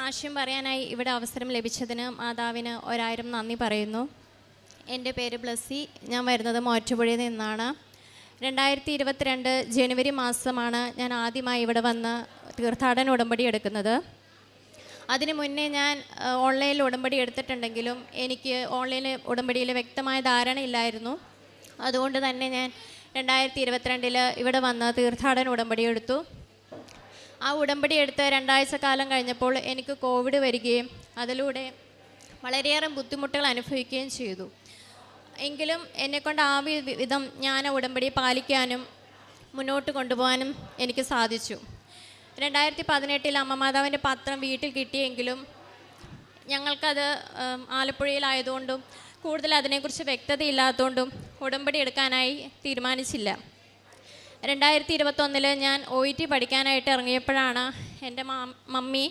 സാക്ഷ്യം പറയാനായി ഇവിടെ അവസരം ലഭിച്ചതിന് മാതാവിന് 1000 നന്ദി പറയുന്നു. എൻ്റെ പേര് ബ്ലസ്സി. ഞാൻ വരുന്നത് മൂവാറ്റുപുഴയിൽ നിന്നാണ്. 2022 ജനുവരി മാസമാണ് ഞാൻ ആദ്യമായി ഇവിടെ വന്ന് തീർത്ഥാടന ഉടമ്പടി എടുക്കുന്നത്. അതിനു മുന്നേ ഞാൻ ഓൺലൈനിൽ ഉടമ്പടി എടുത്തിട്ടുണ്ടെങ്കിലും എനിക്ക് ഓൺലൈൻ ഉടമ്പടിയിൽ വ്യക്തമായ ധാരണയില്ലായിരുന്നു. അതുകൊണ്ട് തന്നെ ഞാൻ 2022 ഇവിടെ വന്ന് തീർത്ഥാടന ഉടമ്പടി എടുത്തു. ആ ഉടമ്പടി എടുത്ത് 2 ആഴ്ച കാലം കഴിഞ്ഞപ്പോൾ എനിക്ക് കോവിഡ് വരികയും അതിലൂടെ വളരെയേറെ ബുദ്ധിമുട്ടുകൾ അനുഭവിക്കുകയും ചെയ്തു. എങ്കിലും എന്നെക്കൊണ്ട് വിധം ഞാൻ ഉടമ്പടി പാലിക്കാനും മുന്നോട്ട് കൊണ്ടുപോകാനും എനിക്ക് സാധിച്ചു. 2018 അമ്മ മാതാവിൻ്റെ പത്രം വീട്ടിൽ കിട്ടിയെങ്കിലും ഞങ്ങൾക്കത് ആലപ്പുഴയിലായതുകൊണ്ടും കൂടുതൽ അതിനെക്കുറിച്ച് വ്യക്തതയില്ലാത്തതുകൊണ്ടും ഉടമ്പടി എടുക്കാനായി തീരുമാനിച്ചില്ല. 2021 ഞാൻ OET പഠിക്കാനായിട്ട് ഇറങ്ങിയപ്പോഴാണ് എൻ്റെ മമ്മി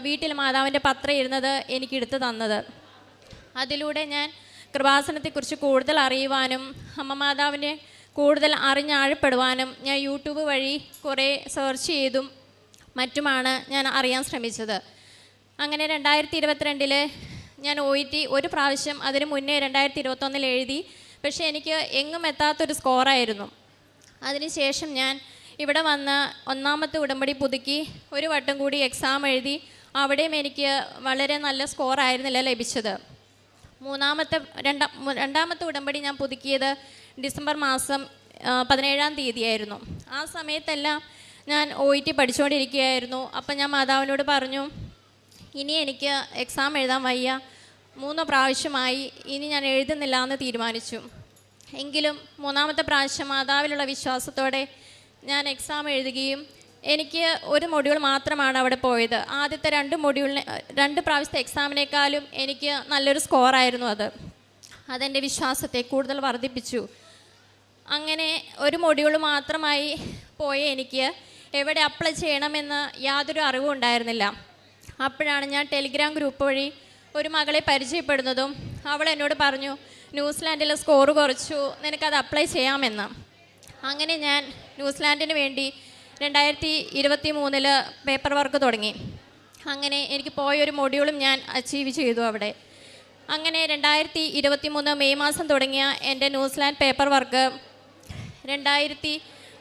വീട്ടിൽ മാതാവിൻ്റെ പത്രം ഇരുന്നത് എനിക്ക് എടുത്തു തന്നത്. അതിലൂടെ ഞാൻ കൃപാസനത്തെക്കുറിച്ച് കൂടുതൽ അറിയുവാനും അമ്മ മാതാവിനെ കൂടുതൽ അറിഞ്ഞാഴപ്പെടുവാനും ഞാൻ യൂട്യൂബ് വഴി കുറേ സെർച്ച് ചെയ്തും മറ്റുമാണ് ഞാൻ അറിയാൻ ശ്രമിച്ചത്. അങ്ങനെ 2022 ഞാൻ OET ഒരു പ്രാവശ്യം അതിന് മുന്നേ 2021 എഴുതി. പക്ഷേ എനിക്ക് എങ്ങും എത്താത്തൊരു സ്കോറായിരുന്നു. അതിനുശേഷം ഞാൻ ഇവിടെ വന്ന് 1ാമത്തെ ഉടമ്പടി പുതുക്കി ഒരു വട്ടം കൂടി എക്സാം എഴുതി. അവിടെയും എനിക്ക് വളരെ നല്ല സ്കോറായിരുന്നില്ല ലഭിച്ചത്. 2ാമത്തെ ഉടമ്പടി ഞാൻ പുതുക്കിയത് ഡിസംബർ മാസം 17-ാം തീയതിയായിരുന്നു. ആ സമയത്തെല്ലാം ഞാൻ OET പഠിച്ചുകൊണ്ടിരിക്കുകയായിരുന്നു. അപ്പം ഞാൻ മാതാവിനോട് പറഞ്ഞു, ഇനി എനിക്ക് എക്സാം എഴുതാൻ വയ്യ, 3 പ്രാവശ്യമായി, ഇനി ഞാൻ എഴുതുന്നില്ല എന്ന് തീരുമാനിച്ചു. എങ്കിലും 3ാമത്തെ പ്രാവശ്യം മാതാവിലുള്ള വിശ്വാസത്തോടെ ഞാൻ എക്സാം എഴുതുകയും എനിക്ക് ഒരു മൊഡ്യൂൾ മാത്രമാണ് അവിടെ പോയത്. ആദ്യത്തെ 2 പ്രാവശ്യത്തെ എക്സാമിനേക്കാളും എനിക്ക് നല്ലൊരു സ്കോറായിരുന്നു. അതെൻ്റെ വിശ്വാസത്തെ കൂടുതൽ വർദ്ധിപ്പിച്ചു. അങ്ങനെ ഒരു മൊഡ്യൂൾ മാത്രമായി പോയ എനിക്ക് എവിടെ അപ്ലൈ ചെയ്യണമെന്ന് യാതൊരു അറിവും ഉണ്ടായിരുന്നില്ല. അപ്പോഴാണ് ഞാൻ ടെലിഗ്രാം ഗ്രൂപ്പ് വഴി ഒരു മകളെ പരിചയപ്പെടുന്നതും അവൾ എന്നോട് പറഞ്ഞു, ന്യൂസിലാൻഡിലെ സ്കോർ കുറച്ചു, നിനക്കത് അപ്ലൈ ചെയ്യാമെന്ന്. അങ്ങനെ ഞാൻ ന്യൂസിലാൻഡിന് വേണ്ടി 2023 പേപ്പർ വർക്ക് തുടങ്ങി. അങ്ങനെ എനിക്ക് പോയൊരു മൊഡ്യൂളും ഞാൻ അച്ചീവ് ചെയ്തു അവിടെ. അങ്ങനെ 2023 മെയ് മാസം തുടങ്ങിയ എൻ്റെ ന്യൂസിലാൻഡ് പേപ്പർ വർക്ക്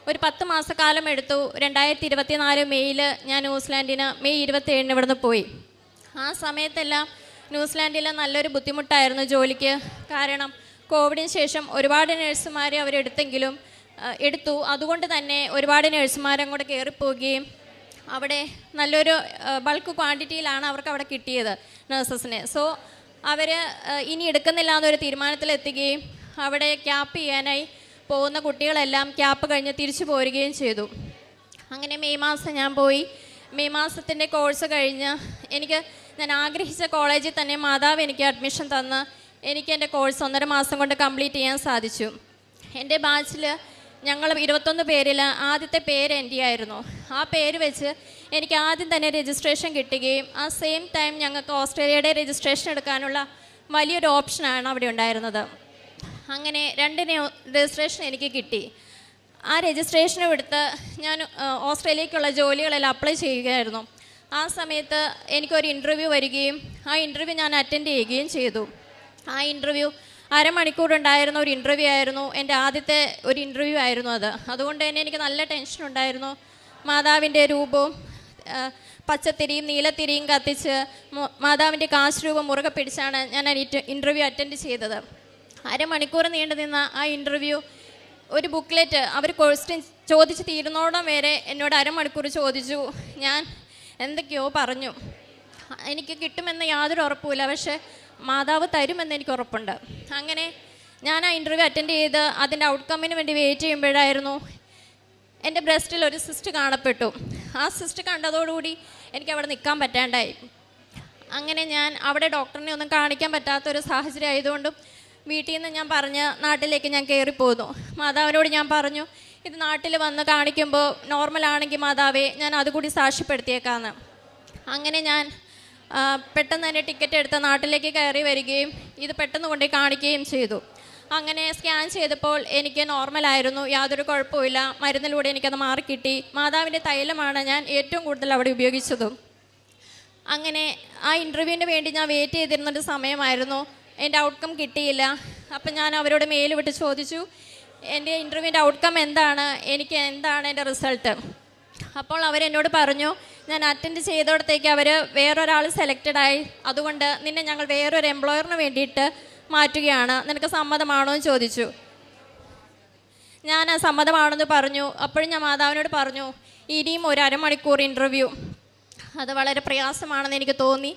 ഒരു 10 മാസക്കാലം എടുത്തു. 2024 മെയ്യിൽ ഞാൻ ന്യൂസിലാൻഡിന് മെയ് 27 ഇവിടുന്ന് പോയി. ആ സമയത്തെല്ലാം ന്യൂസിലാൻഡിൽ നല്ലൊരു ബുദ്ധിമുട്ടായിരുന്നു ജോലിക്ക്. കാരണം കോവിഡിന് ശേഷം ഒരുപാട് നഴ്സുമാരെ എടുത്തു. അതുകൊണ്ട് തന്നെ ഒരുപാട് നഴ്സുമാരും കൂടെ കയറിപ്പോവുകയും അവിടെ നല്ലൊരു ബൾക്ക് ക്വാണ്ടിറ്റിയിലാണ് അവർക്ക് അവിടെ കിട്ടിയത് നഴ്സസിനെ. സോ അവർ ഇനി എടുക്കുന്നില്ല എന്നൊരു തീരുമാനത്തിലെത്തുകയും അവിടെ ക്യാപ്പ് ചെയ്യാനായി പോകുന്ന കുട്ടികളെല്ലാം ക്യാപ്പ് കഴിഞ്ഞ് തിരിച്ചു പോരുകയും ചെയ്തു. അങ്ങനെ മെയ് മാസം ഞാൻ പോയി. മെയ് മാസത്തിൻ്റെ കോഴ്സ് കഴിഞ്ഞ് ഞാൻ ആഗ്രഹിച്ച കോളേജിൽ തന്നെ മാതാവ് എനിക്ക് അഡ്മിഷൻ തന്ന് എനിക്ക് എൻ്റെ കോഴ്സ് 1.5 മാസം കൊണ്ട് കംപ്ലീറ്റ് ചെയ്യാൻ സാധിച്ചു. എൻ്റെ ബാച്ചിൽ ഞങ്ങൾ 21 പേരിൽ ആദ്യത്തെ പേര് എൻ്റെ ആയിരുന്നു. ആ പേര് വെച്ച് എനിക്ക് ആദ്യം തന്നെ രജിസ്ട്രേഷൻ കിട്ടുകയും ആ സെയിം ടൈം ഞങ്ങൾക്ക് ഓസ്ട്രേലിയയുടെ രജിസ്ട്രേഷൻ എടുക്കാനുള്ള വലിയൊരു ഓപ്ഷനാണ് അവിടെ ഉണ്ടായിരുന്നത്. അങ്ങനെ 2 രജിസ്ട്രേഷൻ എനിക്ക് കിട്ടി. ആ രജിസ്ട്രേഷനും എടുത്ത് ഞാൻ ഓസ്ട്രേലിയക്കുള്ള ജോലികളെല്ലാം അപ്ലൈ ചെയ്യുകയായിരുന്നു. ആ സമയത്ത് എനിക്കൊരു ഇൻ്റർവ്യൂ വരികയും ആ ഇൻ്റർവ്യൂ ഞാൻ അറ്റൻഡ് ചെയ്യുകയും ചെയ്തു. ആ ഇൻ്റർവ്യൂ അരമണിക്കൂർ ഉണ്ടായിരുന്ന ഒരു ഇൻ്റർവ്യൂ ആയിരുന്നു. എൻ്റെ ആദ്യത്തെ ഒരു ഇൻ്റർവ്യൂ ആയിരുന്നു അതുകൊണ്ട് തന്നെ എനിക്ക് നല്ല ടെൻഷൻ ഉണ്ടായിരുന്നു. മാതാവിൻ്റെ രൂപവും പച്ചത്തിരിയും നീലത്തിരിയും കത്തിച്ച് മാതാവിൻ്റെ കാശ് രൂപം മുറുകെ പിടിച്ചാണ് ഞാൻ ഇൻ്റർവ്യൂ അറ്റൻഡ് ചെയ്തത്. അരമണിക്കൂർ നീണ്ടു നിന്ന ആ ഇൻ്റർവ്യൂ ഒരു ബുക്ക്ലെറ്റ് അവർ ക്വസ്റ്റ്യൻ ചോദിച്ച് തീരുന്നോടം വരെ എന്നോട് അരമണിക്കൂർ ചോദിച്ചു. ഞാൻ എന്തൊക്കെയോ പറഞ്ഞു. എനിക്ക് കിട്ടുമെന്ന് യാതൊരു ഉറപ്പുമില്ല, പക്ഷേ മാതാവ് തരുമെന്ന് എനിക്ക് ഉറപ്പുണ്ട്. അങ്ങനെ ഞാൻ ആ ഇൻ്റർവ്യൂ അറ്റൻഡ് ചെയ്ത് അതിൻ്റെ ഔട്ട്കമ്മിന് വേണ്ടി വെയിറ്റ് ചെയ്യുമ്പോഴായിരുന്നു എൻ്റെ ബ്രസ്റ്റിൽ ഒരു സിസ്റ്റ് കാണപ്പെട്ടു. ആ സിസ്റ്റ് കണ്ടതോടുകൂടി എനിക്ക് അവിടെ നിൽക്കാൻ പറ്റാണ്ടായി. അങ്ങനെ ഞാൻ അവിടെ ഡോക്ടറിനെ ഒന്നും കാണിക്കാൻ പറ്റാത്തൊരു സാഹചര്യം ആയതുകൊണ്ടും വീട്ടിൽ നിന്ന് ഞാൻ പറഞ്ഞ് നാട്ടിലേക്ക് ഞാൻ കയറിപ്പോന്നു. മാതാവിനോട് ഞാൻ പറഞ്ഞു, ഇത് നാട്ടിൽ വന്ന് കാണിക്കുമ്പോൾ നോർമലാണെങ്കിൽ മാതാവേ ഞാൻ അതുകൂടി സാക്ഷ്യപ്പെടുത്തിയേക്കാമെന്ന്. അങ്ങനെ ഞാൻ പെട്ടെന്ന് തന്നെ ടിക്കറ്റ് എടുത്ത് നാട്ടിലേക്ക് കയറി വരികയും ഇത് പെട്ടെന്ന് കൊണ്ടുപോയി കാണിക്കുകയും ചെയ്തു. അങ്ങനെ സ്കാൻ ചെയ്തപ്പോൾ എനിക്ക് നോർമലായിരുന്നു, യാതൊരു കുഴപ്പമില്ല. മരുന്നിലൂടെ എനിക്കത് മാറിക്കിട്ടി. മാതാവിൻ്റെ തൈലമാണ് ഞാൻ ഏറ്റവും കൂടുതൽ അവിടെ ഉപയോഗിച്ചതും. അങ്ങനെ ആ ഇൻ്റർവ്യൂവിന് വേണ്ടി ഞാൻ വെയിറ്റ് ചെയ്തിരുന്നൊരു സമയമായിരുന്നു. എൻ്റെ ഔട്ട്കം കിട്ടിയില്ല. അപ്പം ഞാൻ അവരോട് മെയിൽ വിട്ട് ചോദിച്ചു, എൻ്റെ ഇൻ്റർവ്യൂവിൻ്റെ ഔട്ട്കം എന്താണ്, എനിക്ക് എന്താണ് എൻ്റെ റിസൾട്ട്. അപ്പോൾ അവരെന്നോട് പറഞ്ഞു, ഞാൻ അറ്റൻഡ് ചെയ്തോടത്തേക്ക് അവർ വേറൊരാൾ സെലക്റ്റഡായി, അതുകൊണ്ട് നിന്നെ ഞങ്ങൾ വേറൊരു എംപ്ലോയറിന് വേണ്ടിയിട്ട് മാറ്റുകയാണ്, നിനക്ക് സമ്മതമാണോ എന്ന് ചോദിച്ചു. ഞാൻ സമ്മതമാണെന്ന് പറഞ്ഞു. അപ്പോഴും ഞാൻ മാതാവിനോട് പറഞ്ഞു, ഇനിയും ഒരു അരമണിക്കൂർ ഇൻ്റർവ്യൂ, അത് വളരെ പ്രയാസമാണെന്ന് എനിക്ക് തോന്നി.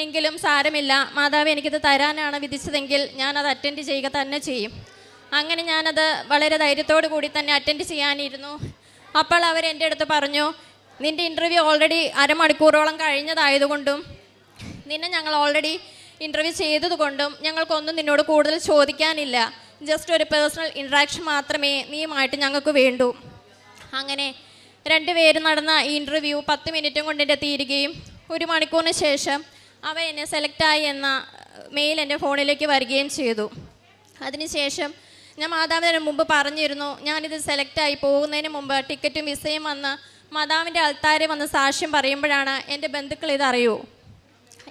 എങ്കിലും സാരമില്ല, മാതാവ് എനിക്കിത് തരാനാണ് വിധിച്ചതെങ്കിൽ ഞാനത് അറ്റൻഡ് ചെയ്യുക തന്നെ ചെയ്യും. അങ്ങനെ ഞാനത് വളരെ ധൈര്യത്തോടു കൂടി തന്നെ അറ്റൻഡ് ചെയ്യാനിരുന്നു. അപ്പോൾ അവർ എൻ്റെ അടുത്ത് പറഞ്ഞു, നിൻ്റെ ഇൻ്റർവ്യൂ ഓൾറെഡി അരമണിക്കൂറോളം കഴിഞ്ഞതായതുകൊണ്ടും നിന്നെ ഞങ്ങൾ ഓൾറെഡി ഇൻ്റർവ്യൂ ചെയ്തതുകൊണ്ടും ഞങ്ങൾക്കൊന്നും നിന്നോട് കൂടുതൽ ചോദിക്കാനില്ല. ജസ്റ്റ് ഒരു പേഴ്സണൽ ഇൻട്രാക്ഷൻ മാത്രമേ നീയുമായിട്ട് ഞങ്ങൾക്ക് വേണ്ടൂ. അങ്ങനെ രണ്ടുപേരും നടന്ന ഈ ഇൻ്റർവ്യൂ 10 മിനിറ്റും കൊണ്ട് എൻ്റെ തീരുകയും 1 മണിക്കൂറിന് ശേഷം അവർ എന്നെ സെലക്റ്റായി എന്ന മെയിൽ എൻ്റെ ഫോണിലേക്ക് വരികയും ചെയ്തു. അതിനുശേഷം ഞാൻ മാതാവിന് മുമ്പ് പറഞ്ഞിരുന്നു, ഞാനിത് സെലക്റ്റായി പോകുന്നതിന് മുമ്പ് ടിക്കറ്റും വിസയും വന്ന് മാതാവിൻ്റെ അൾത്താരെ വന്ന് സാക്ഷ്യം പറയുമ്പോഴാണ് എൻ്റെ ബന്ധുക്കൾ ഇതറിയൂ.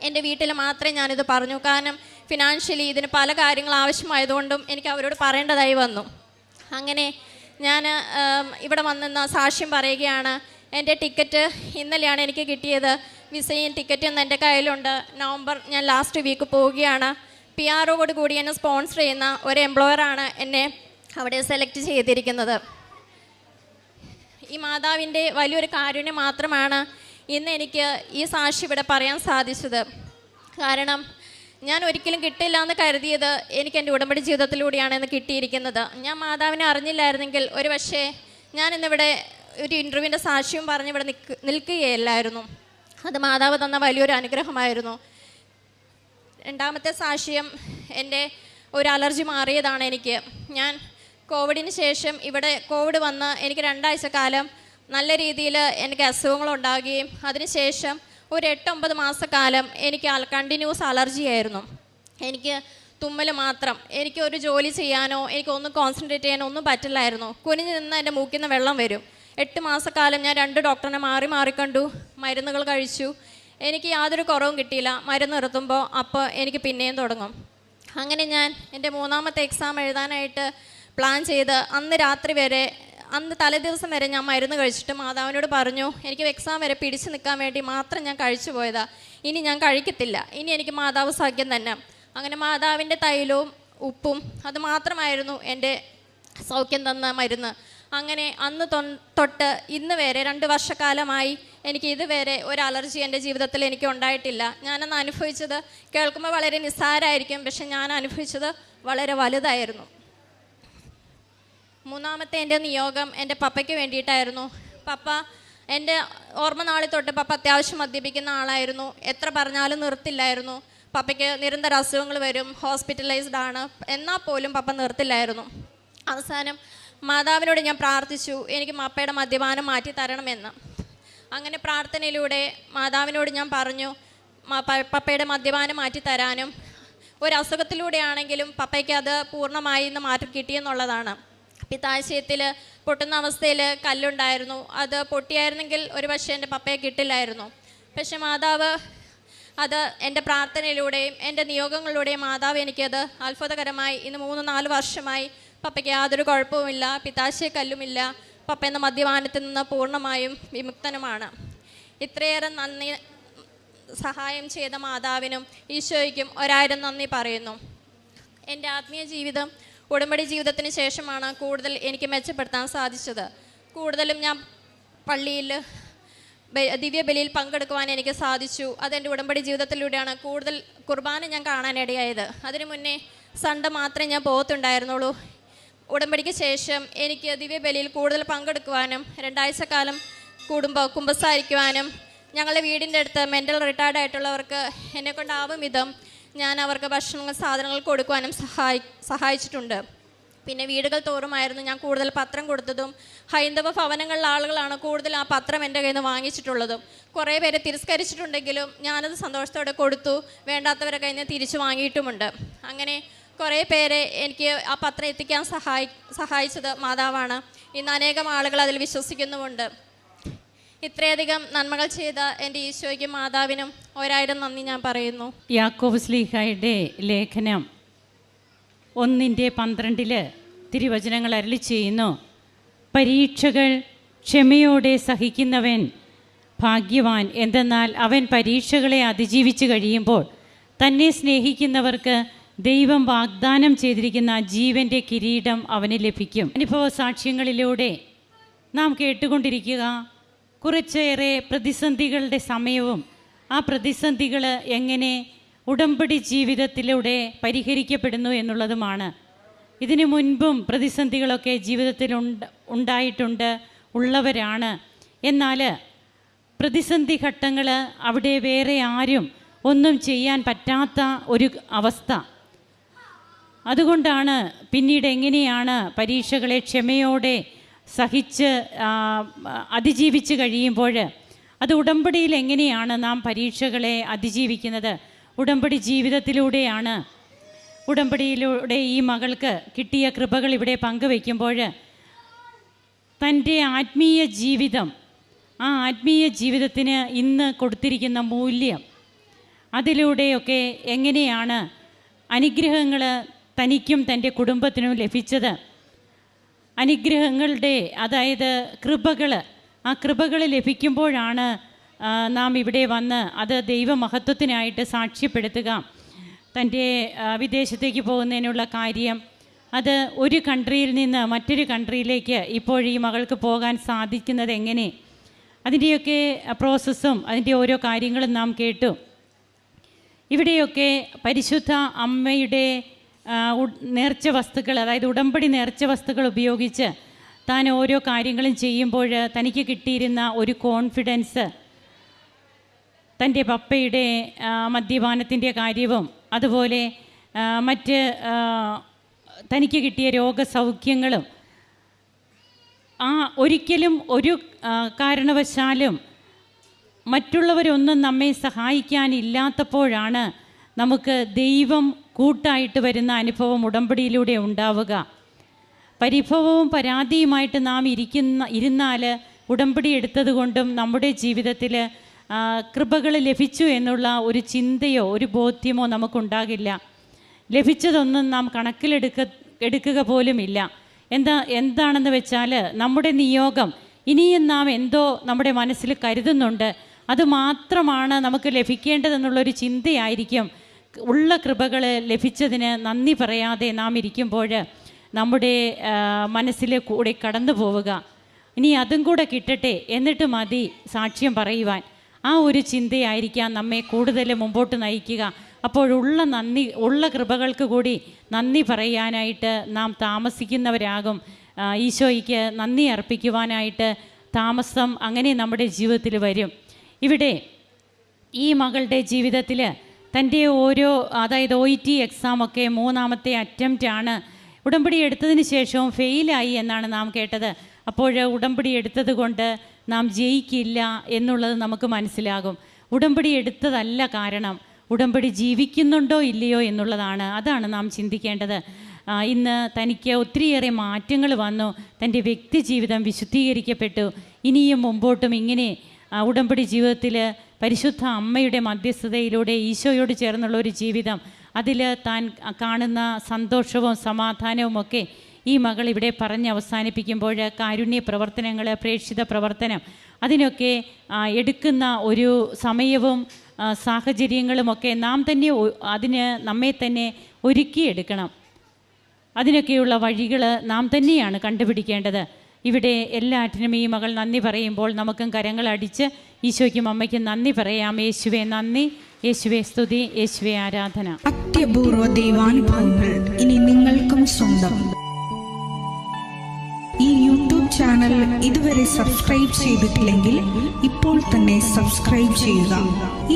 എൻ്റെ വീട്ടിൽ മാത്രമേ ഞാനിത് പറഞ്ഞു. കാരണം ഫിനാൻഷ്യലി ഇതിന് പല കാര്യങ്ങൾ ആവശ്യമായതുകൊണ്ടും എനിക്ക് അവരോട് പറയേണ്ടതായി വന്നു. അങ്ങനെ ഞാൻ ഇവിടെ വന്നെന്ന സാക്ഷ്യം പറയുകയാണ്. എൻ്റെ ടിക്കറ്റ് ഇന്നലെയാണ് എനിക്ക് കിട്ടിയത്. വിസയും ടിക്കറ്റും ഇന്ന് എൻ്റെ കയ്യിലുണ്ട്. നവംബർ ഞാൻ ലാസ്റ്റ് വീക്ക് പോവുകയാണ്. PR കൂടി എന്നെ സ്പോൺസർ ചെയ്യുന്ന ഒരു എംപ്ലോയറാണ് എന്നെ അവിടെ സെലക്ട് ചെയ്തിരിക്കുന്നത്. ഈ മാതാവിൻ്റെ വലിയൊരു കാരുണ്യം മാത്രമാണ് ഇന്ന് എനിക്ക് ഈ സാക്ഷി ഇവിടെ പറയാൻ സാധിച്ചത്. കാരണം ഞാൻ ഒരിക്കലും കിട്ടില്ല എന്ന് കരുതിയത് എനിക്ക് എൻ്റെ ഉടമ്പടി ജീവിതത്തിലൂടെയാണ് ഇന്ന് കിട്ടിയിരിക്കുന്നത്. ഞാൻ മാതാവിനെ അറിഞ്ഞില്ലായിരുന്നെങ്കിൽ ഒരു പക്ഷേ ഞാൻ ഇന്നിവിടെ ഒരു ഇൻ്റർവ്യൂവിൻ്റെ സാക്ഷ്യം പറഞ്ഞ് ഇവിടെ നിൽക്കുകയില്ലായിരുന്നു. അത് മാതാവ് തന്ന വലിയൊരു അനുഗ്രഹമായിരുന്നു. രണ്ടാമത്തെ സാക്ഷ്യം, എൻ്റെ ഒരു അലർജി മാറിയതാണ് എനിക്ക്. ഞാൻ കോവിഡിന് ശേഷം ഇവിടെ കോവിഡ് വന്ന് എനിക്ക് 2 ആഴ്ച കാലം നല്ല രീതിയിൽ എനിക്ക് അസുഖങ്ങളുണ്ടാകുകയും അതിനുശേഷം ഒരു 8-9 മാസക്കാലം എനിക്ക് കണ്ടിന്യൂസ് അലർജിയായിരുന്നു. എനിക്ക് തുമ്മൽ മാത്രം. എനിക്ക് ഒരു ജോലി ചെയ്യാനോ എനിക്കൊന്നും കോൺസെൻട്രേറ്റ് ചെയ്യാനോ ഒന്നും പറ്റില്ലായിരുന്നു. കുനിഞ്ഞ് നിന്ന് എൻ്റെ മൂക്കിൽ നിന്ന് വെള്ളം വരും. 8 മാസക്കാലം ഞാൻ 2 ഡോക്ടറിനെ മാറി കണ്ടു, മരുന്നുകൾ കഴിച്ചു. എനിക്ക് യാതൊരു കുറവും കിട്ടിയില്ല. മരുന്ന് നിർത്തുമ്പോൾ അപ്പോൾ എനിക്ക് പിന്നെയും തുടങ്ങും. അങ്ങനെ ഞാൻ എൻ്റെ 3ാമത്തെ എക്സാം എഴുതാനായിട്ട് പ്ലാൻ ചെയ്ത് അന്ന് തലേദിവസം വരെ ഞാൻ മരുന്ന് കഴിച്ചിട്ട് മാതാവിനോട് പറഞ്ഞു, എനിക്ക് എക്സാം വരെ പിടിച്ചു നിൽക്കാൻ വേണ്ടി മാത്രം ഞാൻ കഴിച്ചു പോയതാ, ഇനി ഞാൻ കഴിക്കത്തില്ല, ഇനി എനിക്ക് മാതാവ് സൗഖ്യം തന്നെ. അങ്ങനെ മാതാവിൻ്റെ തൈലവും ഉപ്പും അത് മാത്രമായിരുന്നു എൻ്റെ സൗഖ്യം തന്ന മരുന്ന്. അങ്ങനെ അന്ന് തൊട്ട് ഇന്ന് വരെ 2 വർഷക്കാലമായി എനിക്ക് ഇതുവരെ ഒരു അലർജി എൻ്റെ ജീവിതത്തിൽ എനിക്ക് ഉണ്ടായിട്ടില്ല. ഞാനന്ന് അനുഭവിച്ചത് കേൾക്കുമ്പോൾ വളരെ നിസ്സാരമായിരിക്കും, പക്ഷെ ഞാൻ അനുഭവിച്ചത് വളരെ വലുതായിരുന്നു. 3ാമത്തെ എൻ്റെ നിയോഗം എൻ്റെ പപ്പയ്ക്ക് വേണ്ടിയിട്ടായിരുന്നു. പപ്പ എൻ്റെ ഓർമ്മ നാളിൽ തൊട്ട് പപ്പ അത്യാവശ്യം മദ്യപിക്കുന്ന ആളായിരുന്നു. എത്ര പറഞ്ഞാലും നിർത്തില്ലായിരുന്നു. പപ്പയ്ക്ക് നിരന്തര അസുഖങ്ങൾ വരും, ഹോസ്പിറ്റലൈസ്ഡ് ആണ്, എന്നാൽ പോലും പപ്പ നിർത്തില്ലായിരുന്നു. അവസാനം മാതാവിനോട് ഞാൻ പ്രാർത്ഥിച്ചു, എനിക്ക് പപ്പയുടെ മദ്യപാനം മാറ്റി തരണമെന്ന്. അങ്ങനെ പ്രാർത്ഥനയിലൂടെ മാതാവിനോട് ഞാൻ പറഞ്ഞു, പപ്പയുടെ മദ്യപാനം മാറ്റി തരാനും ഒരു അസുഖത്തിലൂടെയാണെങ്കിലും പപ്പയ്ക്ക് അത് പൂർണ്ണമായി ഇന്ന് മാറ്റി കിട്ടിയെന്നുള്ളതാണ്. പിത്താശയത്തിൽ പൊട്ടുന്ന അവസ്ഥയിൽ കല്ലുണ്ടായിരുന്നു. അത് പൊട്ടിയായിരുന്നെങ്കിൽ ഒരു പക്ഷേ എൻ്റെ പപ്പയെ കിട്ടില്ലായിരുന്നു. പക്ഷെ മാതാവ് അത് എൻ്റെ പ്രാർത്ഥനയിലൂടെയും എൻ്റെ നിയോഗങ്ങളിലൂടെയും മാതാവ് എനിക്കത് അത്ഭുതകരമായി ഇന്ന് 3-4 വർഷമായി പപ്പയ്ക്ക് യാതൊരു കുഴപ്പവുമില്ല, പിത്താശയ കല്ലുമില്ല. പപ്പ എന്ന മദ്യപാനത്തിൽ നിന്ന് പൂർണ്ണമായും വിമുക്തനുമാണ്. ഇത്രയേറെ നന്ദി സഹായം ചെയ്ത മാതാവിനും ഈശോയ്ക്കും 1000 നന്ദി പറയുന്നു. എൻ്റെ ആത്മീയ ജീവിതം ഉടമ്പടി ജീവിതത്തിന് ശേഷമാണ് കൂടുതൽ എനിക്ക് മെച്ചപ്പെടുത്താൻ സാധിച്ചത്. കൂടുതലും ഞാൻ പള്ളിയിൽ ദിവ്യബലിയിൽ പങ്കെടുക്കുവാൻ എനിക്ക് സാധിച്ചു. അതെൻ്റെ ഉടമ്പടി ജീവിതത്തിലൂടെയാണ്. കൂടുതൽ കുർബാന ഞാൻ കാണാനിടയായത്. അതിനു മുന്നേ സൺഡേ മാത്രമേ ഞാൻ പോകത്തുണ്ടായിരുന്നുള്ളൂ. ഉടമ്പടിക്ക് ശേഷം എനിക്ക് ദിവ്യബലിയിൽ കൂടുതൽ പങ്കെടുക്കുവാനും 2 ആഴ്ചക്കാലം കൂടുമ്പോൾ കുമ്പസാരിക്കുവാനും ഞങ്ങളുടെ വീടിൻ്റെ അടുത്ത് മെൻ്റൽ റിട്ടയർഡ് ആയിട്ടുള്ളവർക്ക് എന്നെക്കൊണ്ടാവും വിധം ഞാൻ അവർക്ക് ഭക്ഷണങ്ങൾ സാധനങ്ങൾ കൊടുക്കുവാനും സഹായിച്ചിട്ടുണ്ട്. പിന്നെ വീടുകൾ തോറുമായിരുന്നു ഞാൻ കൂടുതൽ പത്രം കൊടുത്തതും. ഹൈന്ദവ ഭവനങ്ങളിലെ ആളുകളാണ് കൂടുതൽ ആ പത്രം എൻ്റെ കയ്യിൽ നിന്ന് വാങ്ങിച്ചിട്ടുള്ളതും. കുറേ പേര് തിരസ്കരിച്ചിട്ടുണ്ടെങ്കിലും ഞാനത് സന്തോഷത്തോടെ കൊടുത്തു. വേണ്ടാത്തവരെ കയ്യിൽ നിന്ന് തിരിച്ചു വാങ്ങിയിട്ടുമുണ്ട്. അങ്ങനെ കുറേ പേരെ എനിക്ക് ആ പത്രം എത്തിക്കാൻ സഹായിച്ചത് മാതാവാണ്. ഇന്ന് അനേകം ആളുകൾ അതിൽ വിശ്വസിക്കുന്നുമുണ്ട്. ഇത്രയധികം നന്മകൾ ചെയ്ത എൻ്റെ ഈശോയ്ക്കും മാതാവിനും 1000 നന്ദി ഞാൻ പറയുന്നു. യാക്കോബ് ശ്ലീഹായുടെ ലേഖനം 1:12 തിരുവചനങ്ങൾ അരുളി ചെയ്യുന്നു, പരീക്ഷകൾ ക്ഷമയോടെ സഹിക്കുന്നവൻ ഭാഗ്യവാൻ. എന്തെന്നാൽ അവൻ പരീക്ഷകളെ അതിജീവിച്ച് കഴിയുമ്പോൾ തന്നെ സ്നേഹിക്കുന്നവർക്ക് ദൈവം വാഗ്ദാനം ചെയ്തിരിക്കുന്ന ജീവൻ്റെ കിരീടം അവന് ലഭിക്കും. അനുഭവ സാക്ഷ്യങ്ങളിലൂടെ നാം കേട്ടുകൊണ്ടിരിക്കുക കുറച്ചേറെ പ്രതിസന്ധികളുടെ സമയവും ആ പ്രതിസന്ധികൾ എങ്ങനെ ഉടമ്പടി ജീവിതത്തിലൂടെ പരിഹരിക്കപ്പെടുന്നു എന്നുള്ളതുമാണ്. ഇതിനു മുൻപും പ്രതിസന്ധികളൊക്കെ ജീവിതത്തിൽ ഉണ്ടായിട്ടുണ്ട്, ഉള്ളവരാണ്. എന്നാൽ പ്രതിസന്ധി ഘട്ടങ്ങൾ അവിടെ വേറെ ആരും ഒന്നും ചെയ്യാൻ പറ്റാത്ത ഒരു അവസ്ഥ. അതുകൊണ്ടാണ് പിന്നീട് എങ്ങനെയാണ് പരീക്ഷകളെ ക്ഷമയോടെ സഹിച്ച് അതിജീവിച്ച് കഴിയുമ്പോൾ അത് ഉടമ്പടിയിൽ എങ്ങനെയാണ് നാം പരീക്ഷകളെ അതിജീവിക്കുന്നത്? ഉടമ്പടി ജീവിതത്തിലൂടെയാണ്. ഉടമ്പടിയിലൂടെ ഈ മകൾക്ക് കിട്ടിയ കൃപകൾ ഇവിടെ പങ്കുവയ്ക്കുമ്പോൾ തൻ്റെ ആത്മീയ ജീവിതം, ആ ആത്മീയ ജീവിതത്തിന് ഇന്ന് കൊടുത്തിരിക്കുന്ന മൂല്യം, അതിലൂടെയൊക്കെ എങ്ങനെയാണ് അനുഗ്രഹങ്ങൾ തനിക്കും തൻ്റെ കുടുംബത്തിനും ലഭിച്ചത്. അനുഗ്രഹങ്ങളുടെ, അതായത് കൃപകൾ, ആ കൃപകൾ ലഭിക്കുമ്പോഴാണ് നാം ഇവിടെ വന്ന് അത് ദൈവമഹത്വത്തിനായിട്ട് സാക്ഷ്യപ്പെടുത്തുക. തൻ്റെ വിദേശത്തേക്ക് പോകുന്നതിനുള്ള കാര്യം, അത് ഒരു കൺട്രിയിൽ നിന്ന് മറ്റൊരു കൺട്രിയിലേക്ക് ഇപ്പോൾ ഈ മകൾക്ക് പോകാൻ സാധിക്കുന്നത് എങ്ങനെ, അതിൻ്റെയൊക്കെ പ്രോസസ്സും അതിൻ്റെ ഓരോ കാര്യങ്ങളും നാം കേട്ടു. ഇവിടെയൊക്കെ പരിശുദ്ധ അമ്മയുടെ നേർച്ച വസ്തുക്കൾ, അതായത് ഉടമ്പടി നേർച്ച വസ്തുക്കൾ ഉപയോഗിച്ച് താൻ ഓരോ കാര്യങ്ങളും ചെയ്യുമ്പോൾ തനിക്ക് കിട്ടിയിരുന്ന ഒരു കോൺഫിഡൻസ്, തൻ്റെ പപ്പയുടെ മദ്യപാനത്തിൻ്റെ കാര്യവും അതുപോലെ മറ്റ് തനിക്ക് കിട്ടിയ രോഗസൗഖ്യങ്ങളും, ഒരിക്കലും ഒരു കാരണവശാലും മറ്റുള്ളവരൊന്നും നമ്മെ സഹായിക്കാനില്ലാത്തപ്പോഴാണ് നമുക്ക് ദൈവം കൂട്ടായിട്ട് വരുന്ന അനുഭവം ഉടമ്പടിയിലൂടെ ഉണ്ടാവുക. പരിഭവവും പരാതിയുമായിട്ട് നാം ഇരുന്നാൽ ഉടമ്പടി എടുത്തത് കൊണ്ടും നമ്മുടെ ജീവിതത്തിൽ കൃപകൾ ലഭിച്ചു എന്നുള്ള ഒരു ചിന്തയോ ഒരു ബോധ്യമോ നമുക്കുണ്ടാകില്ല. ലഭിച്ചതൊന്നും നാം കണക്കിലെടുക്കുക പോലുമില്ല. എന്താണെന്ന് വെച്ചാൽ നമ്മുടെ നിയോഗം ഇനിയും നാം എന്തോ നമ്മുടെ മനസ്സിൽ കരുതുന്നുണ്ട്, അത് മാത്രമാണ് നമുക്ക് ലഭിക്കേണ്ടതെന്നുള്ളൊരു ചിന്തയായിരിക്കും. ഉള്ള കൃപകൾ ലഭിച്ചതിന് നന്ദി പറയാതെ നാം ഇരിക്കുമ്പോൾ നമ്മുടെ മനസ്സിൽ കൂടെ കടന്നു പോവുക. ഇനി അതും കൂടെ കിട്ടട്ടെ എന്നിട്ട് മതി സാക്ഷ്യം പറയുവാൻ, ആ ഒരു ചിന്തയായിരിക്കാം നമ്മെ കൂടുതൽ മുമ്പോട്ട് നയിക്കുക. ഉള്ള കൃപകൾക്ക് കൂടി നന്ദി പറയാനായിട്ട് നാം താമസിക്കുന്നവരാകും. ഈശോയ്ക്ക് നന്ദി അർപ്പിക്കുവാനായിട്ട് താമസം അങ്ങനെ നമ്മുടെ ജീവിതത്തിൽ വരും. ഇവിടെ ഈ മകളുടെ ജീവിതത്തിൽ തൻ്റെ അതായത് OET എക്സാമൊക്കെ 3ാമത്തെ അറ്റംപ്റ്റാണ്. ഉടമ്പടി എടുത്തതിന് ശേഷവും ഫെയിലായി എന്നാണ് നാം കേട്ടത്. അപ്പോൾ ഉടമ്പടി എടുത്തത് കൊണ്ട് നാം ജയിക്കില്ല എന്നുള്ളത് നമുക്ക് മനസ്സിലാകും. ഉടമ്പടി എടുത്തതല്ല കാരണം, ഉടമ്പടി ജീവിക്കുന്നുണ്ടോ ഇല്ലയോ എന്നുള്ളതാണ്. അതാണ് നാം ചിന്തിക്കേണ്ടത്. ഇന്ന് തനിക്ക് ഒത്തിരിയേറെ മാറ്റങ്ങൾ വന്നു, തൻ്റെ വ്യക്തി ജീവിതം വിശുദ്ധീകരിക്കപ്പെട്ടു. ഇനിയും മുമ്പോട്ടും ഇങ്ങനെ ഉടമ്പടി ജീവിതത്തിൽ പരിശുദ്ധ അമ്മയുടെ മധ്യസ്ഥതയിലൂടെ ഈശോയോട് ചേർന്നുള്ള ഒരു ജീവിതം, അതിൽ താൻ കാണുന്ന സന്തോഷവും സമാധാനവും ഒക്കെ ഈ മകൾ ഇവിടെ പറഞ്ഞ് അവസാനിപ്പിക്കുമ്പോൾ കാരുണ്യ പ്രവർത്തനങ്ങൾ, പ്രേക്ഷിത പ്രവർത്തനം, അതിനൊക്കെ എടുക്കുന്ന ഒരു സമയവും സാഹചര്യങ്ങളുമൊക്കെ നാം തന്നെ അതിന് നമ്മെ തന്നെ ഒരുക്കിയെടുക്കണം. അതിനൊക്കെയുള്ള വഴികൾ നാം തന്നെയാണ് കണ്ടുപിടിക്കേണ്ടത്. ഇവിടെ എല്ലാറ്റിനും ഈ മകൾ നന്ദി പറയുമ്പോൾ നമുക്കും കരങ്ങളടിച്ച് ഈശോയ്ക്കും അമ്മയ്ക്കും നന്ദി പറയാം. യേശുവേ നന്ദി, യേശുവേ സ്തുതി, യേശുവേ ആരാധന. അത്യപൂർവ ദൈവാനുഭവങ്ങൾ ഇനി നിങ്ങൾക്കും സ്വന്തം. ഈ യൂട്യൂബ് ചാനൽ ഇതുവരെ സബ്സ്ക്രൈബ് ചെയ്തിട്ടില്ലെങ്കിൽ ഇപ്പോൾ തന്നെ സബ്സ്ക്രൈബ് ചെയ്യുക.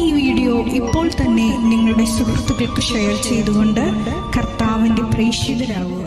ഈ വീഡിയോ ഇപ്പോൾ തന്നെ നിങ്ങളുടെ സുഹൃത്തുക്കൾക്ക് ഷെയർ ചെയ്തുകൊണ്ട് കർത്താവിൻ്റെ പ്രേക്ഷിതരാകുക.